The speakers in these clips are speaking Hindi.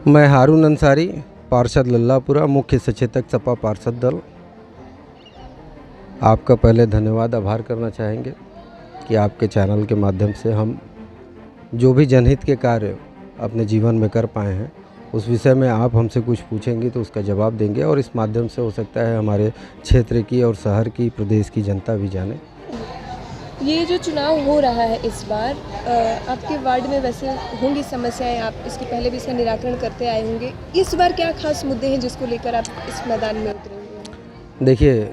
मैं हारून अंसारी, पार्षद लल्लापुरा, मुख्य सचेतक सपा पार्षद दल। आपका पहले धन्यवाद आभार करना चाहेंगे कि आपके चैनल के माध्यम से हम जो भी जनहित के कार्य अपने जीवन में कर पाए हैं उस विषय में आप हमसे कुछ पूछेंगे तो उसका जवाब देंगे और इस माध्यम से हो सकता है हमारे क्षेत्र की और शहर की, प्रदेश की जनता भी जाने। ये जो चुनाव हो रहा है इस बार, आपके वार्ड में वैसे होंगी समस्याएं, आप इसके पहले भी इसका निराकरण करते आए होंगे। इस बार क्या खास मुद्दे हैं जिसको लेकर आप इस मैदान में उतरेंगे? देखिए,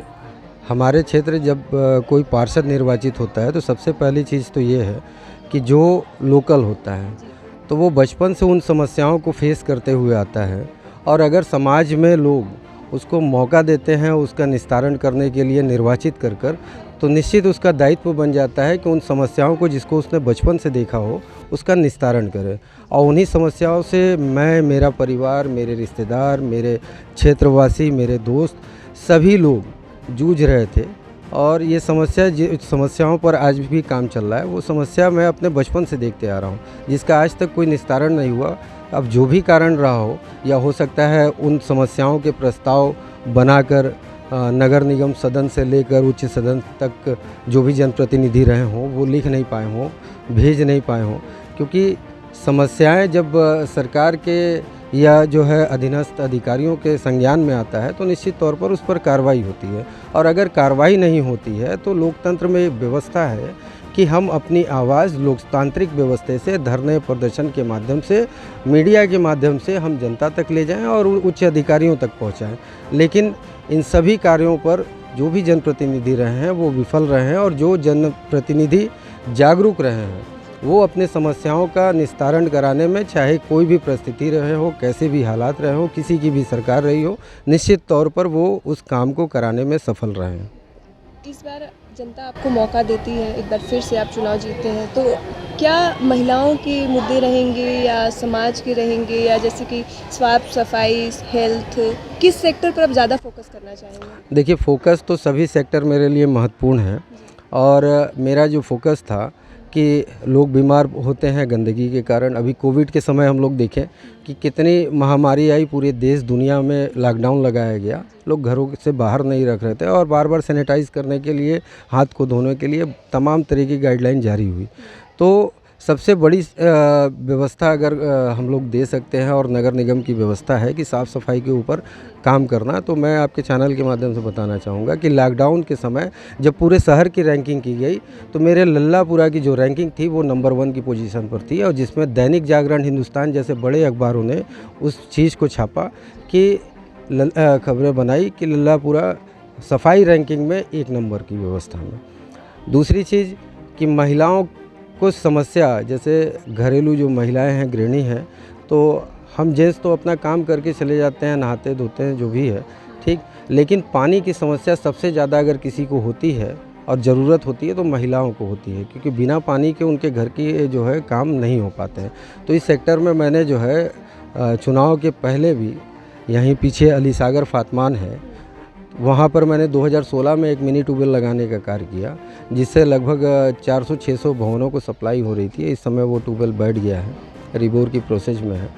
हमारे क्षेत्र जब कोई पार्षद निर्वाचित होता है तो सबसे पहली चीज़ तो ये है कि जो लोकल होता है तो वो बचपन से उन समस्याओं को फेस करते हुए आता है और अगर समाज में लोग उसको मौका देते हैं उसका निस्तारण करने के लिए निर्वाचित कर तो निश्चित उसका दायित्व बन जाता है कि उन समस्याओं को जिसको उसने बचपन से देखा हो उसका निस्तारण करे। और उन्हीं समस्याओं से मैं, मेरा परिवार, मेरे रिश्तेदार, मेरे क्षेत्रवासी, मेरे दोस्त सभी लोग जूझ रहे थे और ये समस्याओं पर आज भी काम चल रहा है। वो समस्या मैं अपने बचपन से देखते आ रहा हूँ जिसका आज तक कोई निस्तारण नहीं हुआ। अब जो भी कारण रहा हो या हो सकता है उन समस्याओं के प्रस्ताव बनाकर नगर निगम सदन से लेकर उच्च सदन तक जो भी जनप्रतिनिधि रहे हों वो लिख नहीं पाए हों, भेज नहीं पाए हों, क्योंकि समस्याएं जब सरकार के या जो है अधीनस्थ अधिकारियों के संज्ञान में आता है तो निश्चित तौर पर उस पर कार्रवाई होती है और अगर कार्रवाई नहीं होती है तो लोकतंत्र में एक व्यवस्था है कि हम अपनी आवाज़ लोकतांत्रिक व्यवस्था से धरने प्रदर्शन के माध्यम से, मीडिया के माध्यम से हम जनता तक ले जाएं और उच्च अधिकारियों तक पहुंचाएं। लेकिन इन सभी कार्यों पर जो भी जनप्रतिनिधि रहे हैं वो विफल रहे हैं और जो जनप्रतिनिधि जागरूक रहे हैं वो अपने समस्याओं का निस्तारण कराने में, चाहे कोई भी परिस्थिति रहे हो, कैसे भी हालात रहे हो, किसी की भी सरकार रही हो, निश्चित तौर पर वो उस काम को कराने में सफल रहे हैं। इस बार जनता आपको मौका देती है, एक बार फिर से आप चुनाव जीतते हैं, तो क्या महिलाओं के मुद्दे रहेंगे या समाज के रहेंगे या जैसे कि साफ सफाई, हेल्थ, किस सेक्टर पर आप ज़्यादा फोकस करना चाहेंगे? देखिए, फोकस तो सभी सेक्टर मेरे लिए महत्वपूर्ण है और मेरा जो फोकस था कि लोग बीमार होते हैं गंदगी के कारण। अभी कोविड के समय हम लोग देखें कि कितनी महामारी आई, पूरे देश दुनिया में लॉकडाउन लगाया गया, लोग घरों से बाहर नहीं रख रहे थे और बार बार सैनिटाइज़ करने के लिए, हाथ को धोने के लिए तमाम तरह की गाइडलाइन जारी हुई। तो सबसे बड़ी व्यवस्था अगर हम लोग दे सकते हैं और नगर निगम की व्यवस्था है कि साफ़ सफाई के ऊपर काम करना, तो मैं आपके चैनल के माध्यम से बताना चाहूँगा कि लॉकडाउन के समय जब पूरे शहर की रैंकिंग की गई तो मेरे लल्लापुरा की जो रैंकिंग थी वो नंबर 1 की पोजीशन पर थी और जिसमें दैनिक जागरण, हिंदुस्तान जैसे बड़े अखबारों ने उस चीज़ को छापा कि खबरें बनाई कि लल्लापुरा सफाई रैंकिंग में 1 नंबर की व्यवस्था में। दूसरी चीज़ कि महिलाओं कुछ समस्या, जैसे घरेलू जो महिलाएं हैं, गृहिणी हैं, तो हम जेंट्स तो अपना काम करके चले जाते हैं, नहाते धोते हैं, जो भी है ठीक, लेकिन पानी की समस्या सबसे ज़्यादा अगर किसी को होती है और ज़रूरत होती है तो महिलाओं को होती है, क्योंकि बिना पानी के उनके घर की जो है काम नहीं हो पाते हैं। तो इस सेक्टर में मैंने जो है चुनाव के पहले भी, यहीं पीछे अली सागर फातमान है, वहाँ पर मैंने 2016 में एक मिनी ट्यूबवेल लगाने का कार्य किया जिससे लगभग 400-600 भवनों को सप्लाई हो रही थी। इस समय वो ट्यूबवेल बैठ गया है, रिबोर की प्रोसेस में है।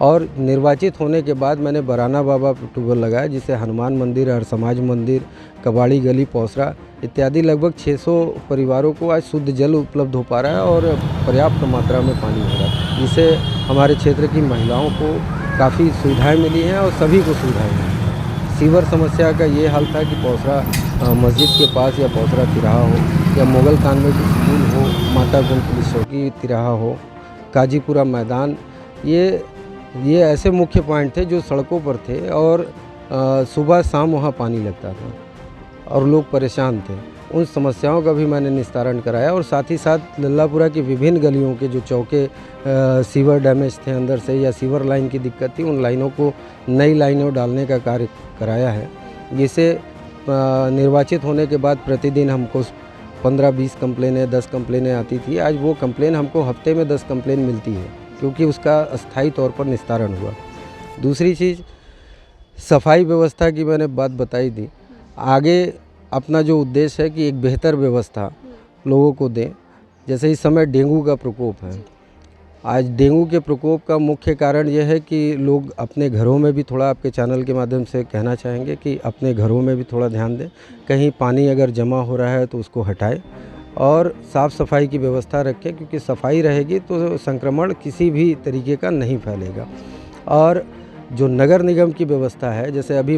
और निर्वाचित होने के बाद मैंने बराना बाबा ट्यूबवेल लगाया जिससे हनुमान मंदिर, हर समाज मंदिर, कबाड़ी गली, पौसरा इत्यादि लगभग 600 परिवारों को आज शुद्ध जल उपलब्ध हो पा रहा है और पर्याप्त मात्रा में पानी हो रहा है, जिससे हमारे क्षेत्र की महिलाओं को काफ़ी सुविधाएँ मिली हैं और सभी को सुविधाएँ मिली हैं। सीवर समस्या का ये हाल था कि पौसरा मस्जिद के पास या पौसरा तिराहा हो या मुगल कॉन्वेंट स्कूल हो, माता गुंड पुलिस चौकी तिराहा हो, काजीपुरा मैदान, ये ऐसे मुख्य पॉइंट थे जो सड़कों पर थे और सुबह शाम वहाँ पानी लगता था और लोग परेशान थे। उन समस्याओं का भी मैंने निस्तारण कराया और साथ ही साथ लल्लापुरा की विभिन्न गलियों के जो चौके सीवर डैमेज थे अंदर से या सीवर लाइन की दिक्कत थी, उन लाइनों को नई लाइनों डालने का कार्य कराया है, जिसे निर्वाचित होने के बाद प्रतिदिन हमको 15-20 कंप्लेनें, 10 कंप्लेनें आती थी। आज वो कंप्लेन हमको हफ्ते में 10 कंप्लेन मिलती है क्योंकि उसका अस्थायी तौर पर निस्तारण हुआ। दूसरी चीज़, सफाई व्यवस्था की मैंने बात बताई थी। आगे अपना जो उद्देश्य है कि एक बेहतर व्यवस्था लोगों को दें। जैसे इस समय डेंगू का प्रकोप है, आज डेंगू के प्रकोप का मुख्य कारण यह है कि लोग अपने घरों में भी थोड़ा, आपके चैनल के माध्यम से कहना चाहेंगे कि अपने घरों में भी थोड़ा ध्यान दें। कहीं पानी अगर जमा हो रहा है तो उसको हटाएं और साफ़ सफाई की व्यवस्था रखें, क्योंकि सफाई रहेगी तो संक्रमण किसी भी तरीके का नहीं फैलेगा। और जो नगर निगम की व्यवस्था है, जैसे अभी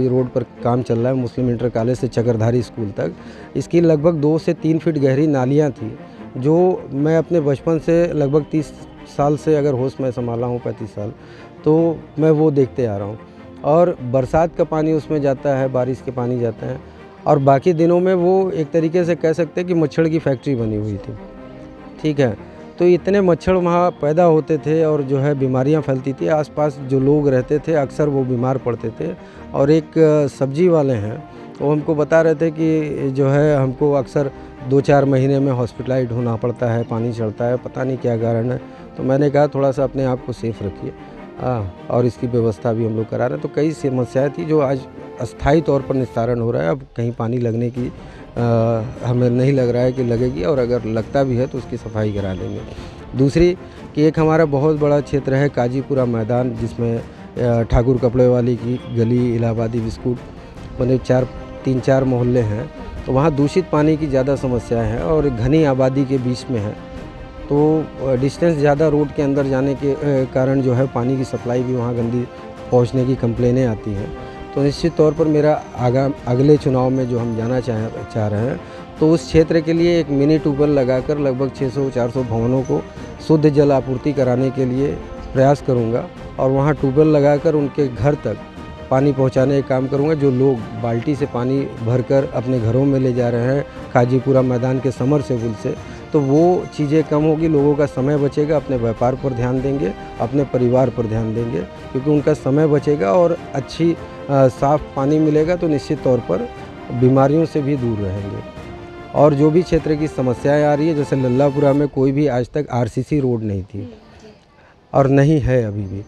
रोड पर काम चल रहा है मुस्लिम इंटर कॉलेज से चकरधारी स्कूल तक, इसकी लगभग 2 से 3 फीट गहरी नालियाँ थी, जो मैं अपने बचपन से लगभग 30 साल से, अगर होश में संभाला हूँ 35 साल, तो मैं वो देखते आ रहा हूँ। और बरसात का पानी उसमें जाता है, बारिश के पानी जाता है, और बाकी दिनों में वो एक तरीके से कह सकते हैं कि मच्छर की फैक्ट्री बनी हुई थी। ठीक है, तो इतने मच्छर वहाँ पैदा होते थे और जो है बीमारियाँ फैलती थी। आसपास जो लोग रहते थे अक्सर वो बीमार पड़ते थे। और एक सब्जी वाले हैं, वो हमको बता रहे थे कि जो है हमको अक्सर 2-4 महीने में हॉस्पिटलाइज़ होना पड़ता है, पानी चढ़ता है, पता नहीं क्या कारण है। तो मैंने कहा थोड़ा सा अपने आप को सेफ रखिए, और इसकी व्यवस्था भी हम लोग करा रहे हैं। तो कई समस्याएँ थी जो आज अस्थायी तौर पर निस्तारण हो रहा है। अब कहीं पानी लगने की हमें नहीं लग रहा है कि लगेगी, और अगर लगता भी है तो उसकी सफाई करा देंगे। दूसरी कि एक हमारा बहुत बड़ा क्षेत्र है काजीपुरा मैदान, जिसमें ठाकुर कपड़े वाली की गली, इलाहाबादी बिस्कुट, मतलब 3-4 मोहल्ले हैं। तो वहाँ दूषित पानी की ज़्यादा समस्याएं हैं और घनी आबादी के बीच में है, तो डिस्टेंस ज़्यादा रोड के अंदर जाने के कारण जो है पानी की सप्लाई भी वहाँ गंदी पहुँचने की कंप्लेनें आती हैं। तो निश्चित तौर पर मेरा अगले चुनाव में जो हम जाना चाह रहे हैं, तो उस क्षेत्र के लिए एक मिनी ट्यूबवेल लगाकर लगभग 600-400 भवनों को शुद्ध जल आपूर्ति कराने के लिए प्रयास करूंगा, और वहां ट्यूबवेल लगाकर उनके घर तक पानी पहुंचाने का काम करूंगा। जो लोग बाल्टी से पानी भरकर अपने घरों में ले जा रहे हैं काजीपुरा मैदान के समरसेबुल से, तो वो चीज़ें कम होगी, लोगों का समय बचेगा, अपने व्यापार पर ध्यान देंगे, अपने परिवार पर ध्यान देंगे, क्योंकि उनका समय बचेगा और अच्छी साफ़ पानी मिलेगा, तो निश्चित तौर पर बीमारियों से भी दूर रहेंगे। और जो भी क्षेत्र की समस्याएं आ रही है, जैसे लल्लापुरा में कोई भी आज तक आरसीसी रोड नहीं थी और नहीं है अभी भी।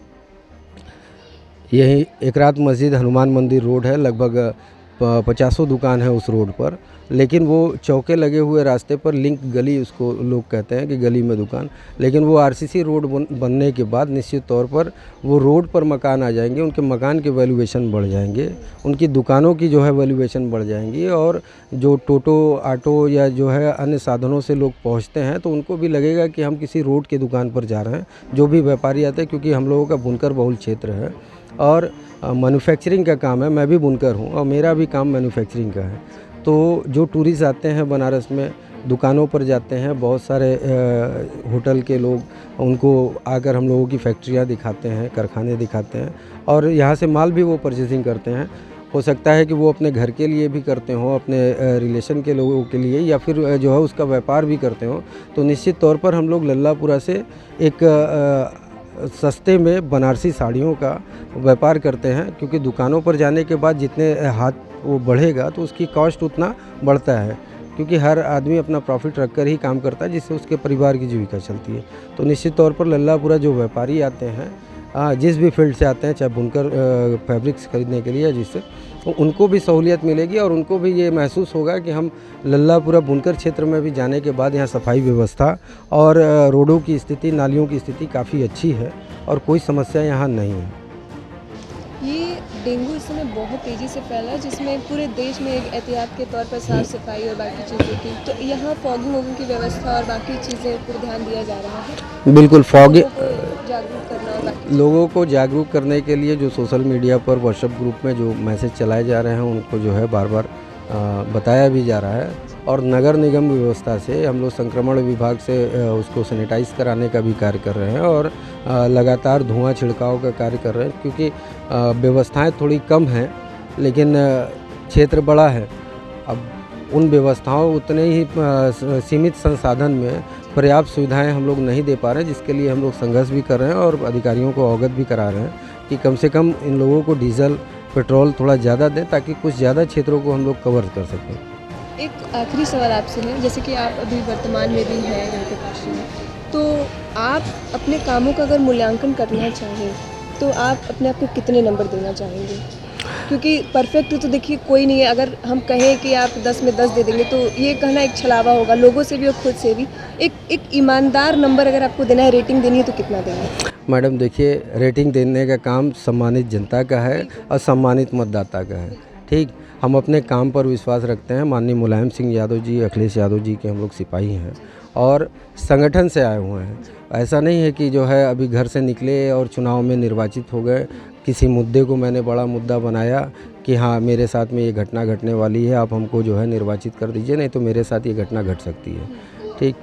यही एक रात मस्जिद हनुमान मंदिर रोड है, लगभग 50 दुकान है उस रोड पर, लेकिन वो चौके लगे हुए रास्ते पर लिंक गली, उसको लोग कहते हैं कि गली में दुकान, लेकिन वो आरसीसी रोड बनने के बाद निश्चित तौर पर वो रोड पर मकान आ जाएंगे, उनके मकान के वैल्यूएशन बढ़ जाएंगे, उनकी दुकानों की जो है वैल्यूएशन बढ़ जाएंगी, और जो टोटो ऑटो या जो है अन्य साधनों से लोग पहुंचते हैं तो उनको भी लगेगा कि हम किसी रोड की दुकान पर जा रहे हैं। जो भी व्यापारी आते हैं, क्योंकि हम लोगों का बुनकर बहुल क्षेत्र है और मैन्युफैक्चरिंग का काम है, मैं भी बुनकर हूँ और मेरा भी काम मैन्युफैक्चरिंग का है। तो जो टूरिस्ट आते हैं बनारस में, दुकानों पर जाते हैं, बहुत सारे होटल के लोग उनको आकर हम लोगों की फैक्ट्रियाँ दिखाते हैं, कारखाने दिखाते हैं, और यहाँ से माल भी वो परचेजिंग करते हैं। हो सकता है कि वो अपने घर के लिए भी करते हों, अपने रिलेशन के लोगों के लिए, या फिर जो है उसका व्यापार भी करते हों। तो निश्चित तौर पर हम लोग लल्लापुरा से एक सस्ते में बनारसी साड़ियों का व्यापार करते हैं, क्योंकि दुकानों पर जाने के बाद जितने हाथ वो बढ़ेगा तो उसकी कॉस्ट उतना बढ़ता है, क्योंकि हर आदमी अपना प्रॉफिट रखकर ही काम करता है, जिससे उसके परिवार की जीविका चलती है। तो निश्चित तौर पर लल्लापुरा जो व्यापारी आते हैं, जिस भी फील्ड से आते हैं, चाहे बुनकर फैब्रिक्स खरीदने के लिए या जिससे, तो उनको भी सहूलियत मिलेगी और उनको भी ये महसूस होगा कि हम लल्लापुरा बुनकर क्षेत्र में भी जाने के बाद यहाँ सफाई व्यवस्था और रोडों की स्थिति, नालियों की स्थिति काफ़ी अच्छी है और कोई समस्या यहाँ नहीं है। ये डेंगू इस समय बहुत तेज़ी से फैला है, जिसमें पूरे देश में एक एहतियात के तौर पर साफ़ सफाई और बाकी चीज़ों की, तो यहाँ फॉगिंग वॉगिंग की व्यवस्था और बाकी चीज़ें पर ध्यान दिया जा रहा है। बिल्कुल, फॉगिंग जागरूक करना और बाकी लोगों को जागरूक करने के लिए जो सोशल मीडिया पर, व्हाट्सएप ग्रुप में जो मैसेज चलाए जा रहे हैं, उनको जो है बार बार बताया भी जा रहा है। और नगर निगम व्यवस्था से हम लोग संक्रमण विभाग से उसको सैनिटाइज़ कराने का भी कार्य कर रहे हैं और लगातार धुआं छिड़काव का कार्य कर रहे हैं, क्योंकि व्यवस्थाएं थोड़ी कम हैं, लेकिन क्षेत्र बड़ा है। अब उन व्यवस्थाओं, उतने ही सीमित संसाधन में पर्याप्त सुविधाएं हम लोग नहीं दे पा रहे हैं, जिसके लिए हम लोग संघर्ष भी कर रहे हैं और अधिकारियों को अवगत भी करा रहे हैं कि कम से कम इन लोगों को डीजल, पेट्रोल थोड़ा ज़्यादा दें, ताकि कुछ ज़्यादा क्षेत्रों को हम लोग कवर कर सकें। एक आखिरी सवाल आपसे है, जैसे कि आप अभी वर्तमान में भी हैं यहाँ पे काशी में, तो आप अपने कामों का अगर मूल्यांकन करना चाहें तो आप अपने आप को कितने नंबर देना चाहेंगे? क्योंकि परफेक्ट तो देखिए कोई नहीं है। अगर हम कहें कि आप 10 में 10 दे देंगे तो ये कहना एक छलावा होगा लोगों से भी और खुद से भी। एक ईमानदार नंबर अगर आपको देना है, रेटिंग देनी है तो कितना देंगे? मैडम देखिए, रेटिंग देने का काम सम्मानित जनता का है और सम्मानित मतदाता का है। ठीक, हम अपने काम पर विश्वास रखते हैं। माननीय मुलायम सिंह यादव जी, अखिलेश यादव जी के हम लोग सिपाही हैं और संगठन से आए हुए हैं। ऐसा नहीं है कि जो है अभी घर से निकले और चुनाव में निर्वाचित हो गए। किसी मुद्दे को मैंने बड़ा मुद्दा बनाया कि हाँ मेरे साथ में ये घटना घटने वाली है, आप हमको जो है निर्वाचित कर दीजिए, नहीं तो मेरे साथ ये घटना घट सकती है। ठीक,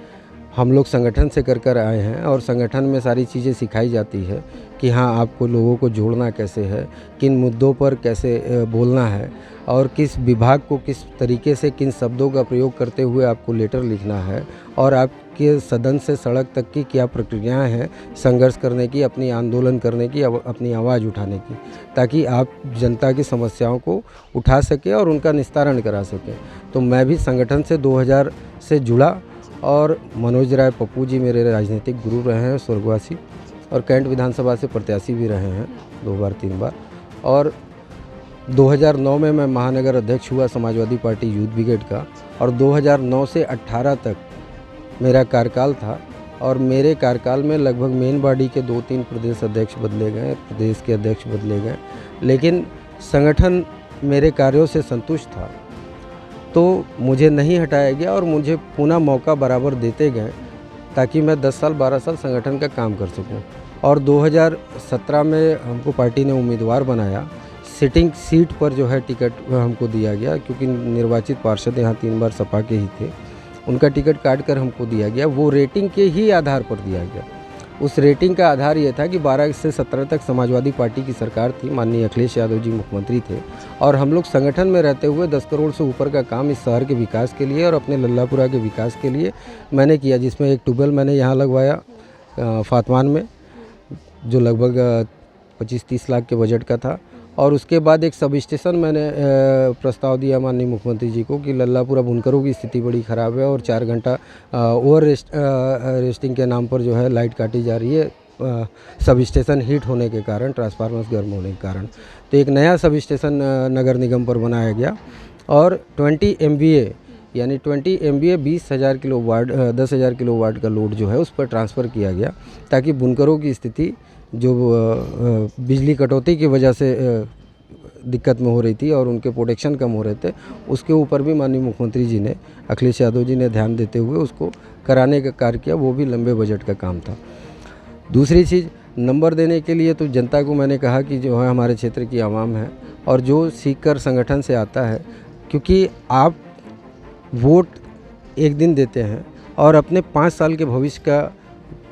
हम लोग संगठन से कर आए हैं और संगठन में सारी चीज़ें सिखाई जाती है कि हाँ आपको लोगों को जोड़ना कैसे है, किन मुद्दों पर कैसे बोलना है और किस विभाग को किस तरीके से किन शब्दों का प्रयोग करते हुए आपको लेटर लिखना है और आपके सदन से सड़क तक की क्या प्रक्रियाएं हैं संघर्ष करने की, अपनी आंदोलन करने की, अपनी आवाज़ उठाने की, ताकि आप जनता की समस्याओं को उठा सकें और उनका निस्तारण करा सकें। तो मैं भी संगठन से 2000 से जुड़ा और मनोज राय पप्पू जी मेरे राजनीतिक गुरु रहे हैं, स्वर्गवासी, और कैंट विधानसभा से प्रत्याशी भी रहे हैं 2 बार 3 बार। और 2009 में मैं महानगर अध्यक्ष हुआ समाजवादी पार्टी यूथ ब्रिगेड का और 2009 से 18 तक मेरा कार्यकाल था और मेरे कार्यकाल में लगभग मेन बॉडी के 2-3 प्रदेश अध्यक्ष बदले गए, प्रदेश के अध्यक्ष बदले गए, लेकिन संगठन मेरे कार्यों से संतुष्ट था तो मुझे नहीं हटाया गया और मुझे पुनः मौका बराबर देते गए ताकि मैं 10 साल 12 साल संगठन का काम कर सकूं। और 2017 में हमको पार्टी ने उम्मीदवार बनाया, सिटिंग सीट पर जो है टिकट हमको दिया गया क्योंकि निर्वाचित पार्षद यहाँ 3 बार सपा के ही थे, उनका टिकट काट कर हमको दिया गया। वो रेटिंग के ही आधार पर दिया गया। उस रेटिंग का आधार ये था कि 12 से 17 तक समाजवादी पार्टी की सरकार थी, माननीय अखिलेश यादव जी मुख्यमंत्री थे और हम लोग संगठन में रहते हुए 10 करोड़ से ऊपर का काम इस शहर के विकास के लिए और अपने लल्लापुरा के विकास के लिए मैंने किया, जिसमें एक ट्यूबवेल मैंने यहाँ लगवाया फातवान में जो लगभग 25-30 लाख के बजट का था और उसके बाद एक सब स्टेशन मैंने प्रस्ताव दिया माननीय मुख्यमंत्री जी को कि लल्लापुरा बुनकरों की स्थिति बड़ी ख़राब है और 4 घंटा ओवर रेस्टिंग के नाम पर जो है लाइट काटी जा रही है सब स्टेशन हीट होने के कारण, ट्रांसफार्मर्स गर्म होने के कारण। तो एक नया सब स्टेशन नगर निगम पर बनाया गया और 20 MVA यानी 20 MVA 20,000 किलोवाट 10,000 किलोवाट का लोड जो है उस पर ट्रांसफ़र किया गया ताकि बुनकरों की स्थिति जो बिजली कटौती की वजह से दिक्कत में हो रही थी और उनके प्रोटेक्शन कम हो रहे थे, उसके ऊपर भी माननीय मुख्यमंत्री जी ने, अखिलेश यादव जी ने ध्यान देते हुए उसको कराने का कार्य किया। वो भी लंबे बजट का काम था। दूसरी चीज़, नंबर देने के लिए तो जनता को मैंने कहा कि जो है हमारे क्षेत्र की आवाम है और जो सीख कर संगठन से आता है, क्योंकि आप वोट एक दिन देते हैं और अपने 5 साल के भविष्य का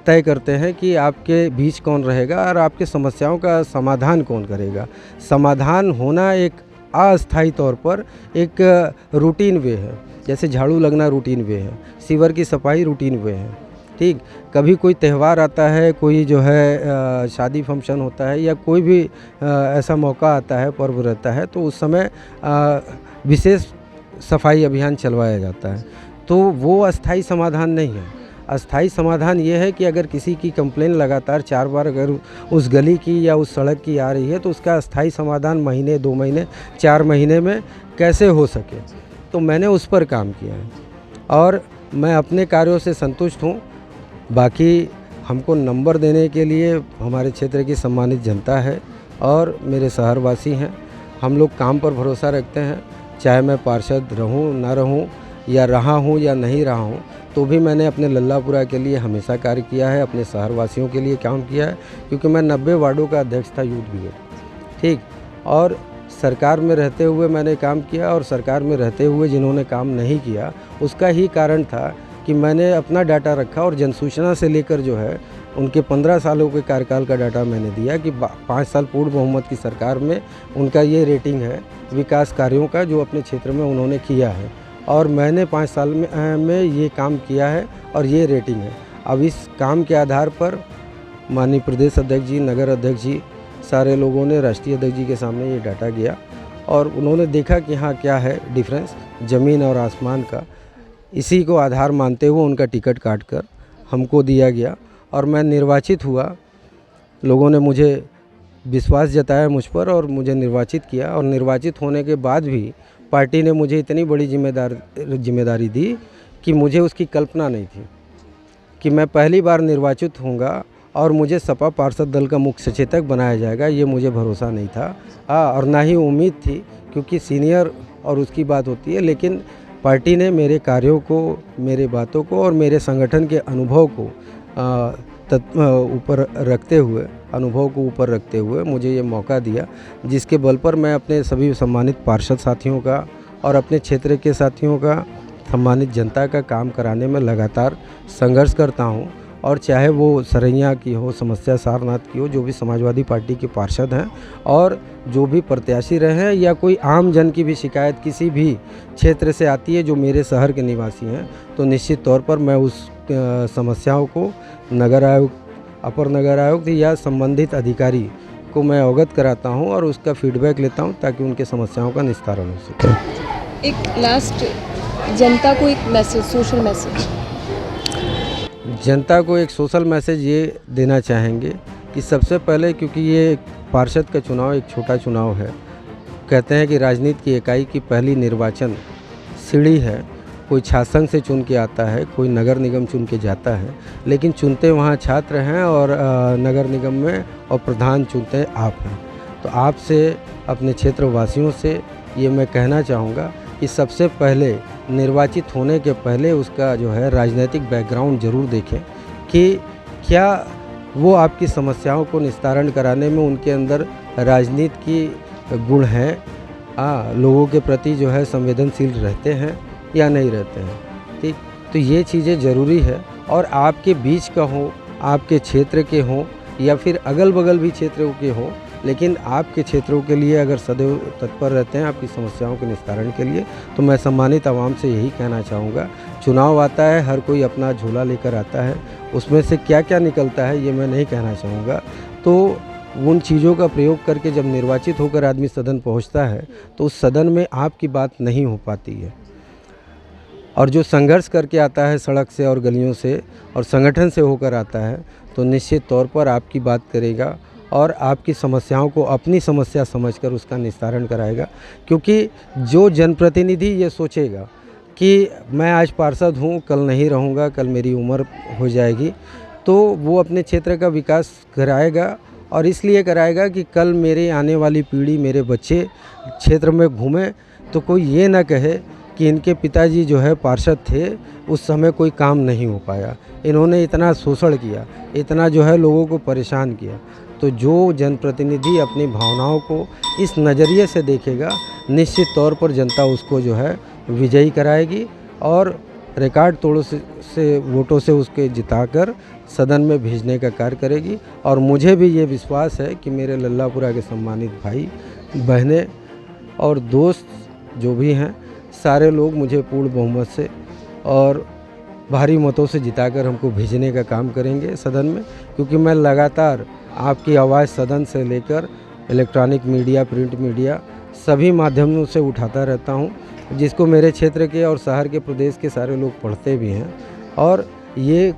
तय करते हैं कि आपके बीच कौन रहेगा और आपके समस्याओं का समाधान कौन करेगा। समाधान होना एक अस्थायी तौर पर एक रूटीन वे है, जैसे झाड़ू लगना रूटीन वे है, सीवर की सफाई रूटीन वे है। ठीक, कभी कोई त्यौहार आता है, कोई जो है शादी फंक्शन होता है या कोई भी ऐसा मौका आता है, पर्व रहता है, तो उस समय विशेष सफाई अभियान चलवाया जाता है। तो वो अस्थायी समाधान नहीं है। अस्थायी समाधान ये है कि अगर किसी की कंप्लेन लगातार 4 बार अगर उस गली की या उस सड़क की आ रही है तो उसका अस्थायी समाधान महीने, 2 महीने, 4 महीने में कैसे हो सके, तो मैंने उस पर काम किया है और मैं अपने कार्यों से संतुष्ट हूँ। बाकी हमको नंबर देने के लिए हमारे क्षेत्र की सम्मानित जनता है और मेरे शहरवासी हैं। हम लोग काम पर भरोसा रखते हैं, चाहे मैं पार्षद रहूँ ना रहूँ या रहा हूँ या नहीं रहा हूँ, तो भी मैंने अपने लल्लापुरा के लिए हमेशा कार्य किया है, अपने शहरवासियों के लिए काम किया है, क्योंकि मैं 90 वार्डों का अध्यक्ष था यूथ ब्रिगेड। ठीक, और सरकार में रहते हुए मैंने काम किया और सरकार में रहते हुए जिन्होंने काम नहीं किया उसका ही कारण था कि मैंने अपना डाटा रखा और जनसूचना से लेकर जो है उनके 15 सालों के कार्यकाल का डाटा मैंने दिया कि 5 साल पूर्ण बहुमत की सरकार में उनका ये रेटिंग है विकास कार्यों का जो अपने क्षेत्र में उन्होंने किया है और मैंने 5 साल में ये काम किया है और ये रेटिंग है। अब इस काम के आधार पर माननीय प्रदेश अध्यक्ष जी, नगर अध्यक्ष जी, सारे लोगों ने राष्ट्रीय अध्यक्ष जी के सामने ये डाटा गया और उन्होंने देखा कि हाँ क्या है डिफरेंस ज़मीन और आसमान का। इसी को आधार मानते हुए उनका टिकट काट कर हमको दिया गया और मैं निर्वाचित हुआ। लोगों ने मुझे विश्वास जताया मुझ पर और मुझे निर्वाचित किया, और निर्वाचित होने के बाद भी पार्टी ने मुझे इतनी बड़ी जिम्मेदारी दी कि मुझे उसकी कल्पना नहीं थी कि मैं पहली बार निर्वाचित होऊंगा और मुझे सपा पार्षद दल का मुख्य सचेतक बनाया जाएगा। ये मुझे भरोसा नहीं था और ना ही उम्मीद थी, क्योंकि सीनियर और उसकी बात होती है। लेकिन पार्टी ने मेरे कार्यों को, मेरे बातों को और मेरे संगठन के अनुभव को ऊपर रखते हुए मुझे ये मौका दिया, जिसके बल पर मैं अपने सभी सम्मानित पार्षद साथियों का और अपने क्षेत्र के साथियों का, सम्मानित जनता का काम कराने में लगातार संघर्ष करता हूँ। और चाहे वो सरैया की हो, समस्या सारनाथ की हो, जो भी समाजवादी पार्टी के पार्षद हैं और जो भी प्रत्याशी रहे हैं, या कोई आम जन की भी शिकायत किसी भी क्षेत्र से आती है जो मेरे शहर के निवासी हैं, तो निश्चित तौर पर मैं उस समस्याओं को नगर आयुक्त, अपर नगर आयुक्त या संबंधित अधिकारी को मैं अवगत कराता हूं और उसका फीडबैक लेता हूं, ताकि उनके समस्याओं का निस्तारण हो सके। एक लास्ट, जनता को एक मैसेज, सोशल मैसेज। जनता को एक सोशल मैसेज ये देना चाहेंगे कि सबसे पहले, क्योंकि ये पार्षद का चुनाव एक छोटा चुनाव है, कहते हैं कि राजनीति की इकाई की पहली निर्वाचन सीढ़ी है। कोई छात्रसंघ से चुन के आता है, कोई नगर निगम चुन के जाता है, लेकिन चुनते वहाँ छात्र हैं और नगर निगम में और प्रधान चुनते आप हैं। तो आपसे, अपने क्षेत्र वासियों से ये मैं कहना चाहूँगा कि सबसे पहले निर्वाचित होने के पहले उसका जो है राजनीतिक बैकग्राउंड ज़रूर देखें कि क्या वो आपकी समस्याओं को निस्तारण कराने में उनके अंदर राजनीति की गुण हैं, लोगों के प्रति जो है संवेदनशील रहते हैं या नहीं रहते हैं। ठीक, तो ये चीज़ें ज़रूरी है। और आपके बीच का हो, आपके क्षेत्र के हों या फिर अगल बगल भी क्षेत्रों के हों, लेकिन आपके क्षेत्रों के लिए अगर सदैव तत्पर रहते हैं आपकी समस्याओं के निस्तारण के लिए, तो मैं सम्मानित आवाम से यही कहना चाहूँगा। चुनाव आता है, हर कोई अपना झोला लेकर आता है, उसमें से क्या क्या निकलता है ये मैं नहीं कहना चाहूँगा। तो उन चीज़ों का प्रयोग करके जब निर्वाचित होकर आदमी सदन पहुँचता है, तो उस सदन में आपकी बात नहीं हो पाती है। और जो संघर्ष करके आता है सड़क से और गलियों से और संगठन से होकर आता है, तो निश्चित तौर पर आपकी बात करेगा और आपकी समस्याओं को अपनी समस्या समझकर उसका निस्तारण कराएगा। क्योंकि जो जनप्रतिनिधि ये सोचेगा कि मैं आज पार्षद हूँ, कल नहीं रहूँगा, कल मेरी उम्र हो जाएगी, तो वो अपने क्षेत्र का विकास कराएगा। और इसलिए कराएगा कि कल मेरे आने वाली पीढ़ी, मेरे बच्चे क्षेत्र में घूमें तो कोई ये ना कहे कि इनके पिताजी जो है पार्षद थे, उस समय कोई काम नहीं हो पाया, इन्होंने इतना शोषण किया, इतना जो है लोगों को परेशान किया। तो जो जनप्रतिनिधि अपनी भावनाओं को इस नज़रिए से देखेगा, निश्चित तौर पर जनता उसको जो है विजयी कराएगी और रिकॉर्ड तोड़ से वोटों से उसके जिताकर सदन में भेजने का कार्य करेगी। और मुझे भी ये विश्वास है कि मेरे लल्लापुरा के सम्मानित भाई बहनें और दोस्त जो भी हैं, सारे लोग मुझे पूर्ण बहुमत से और भारी मतों से जिताकर हमको भेजने का काम करेंगे सदन में। क्योंकि मैं लगातार आपकी आवाज़ सदन से लेकर इलेक्ट्रॉनिक मीडिया, प्रिंट मीडिया, सभी माध्यमों से उठाता रहता हूं, जिसको मेरे क्षेत्र के और शहर के, प्रदेश के सारे लोग पढ़ते भी हैं। और ये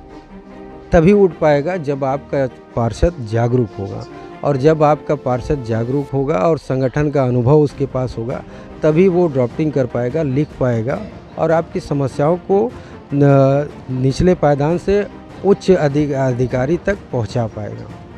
तभी उठ पाएगा जब आपका पार्षद जागरूक होगा, और जब आपका पार्षद जागरूक होगा और संगठन का अनुभव उसके पास होगा, तभी वो ड्राफ्टिंग कर पाएगा, लिख पाएगा और आपकी समस्याओं को निचले पायदान से उच्च अधिकारी तक पहुंचा पाएगा।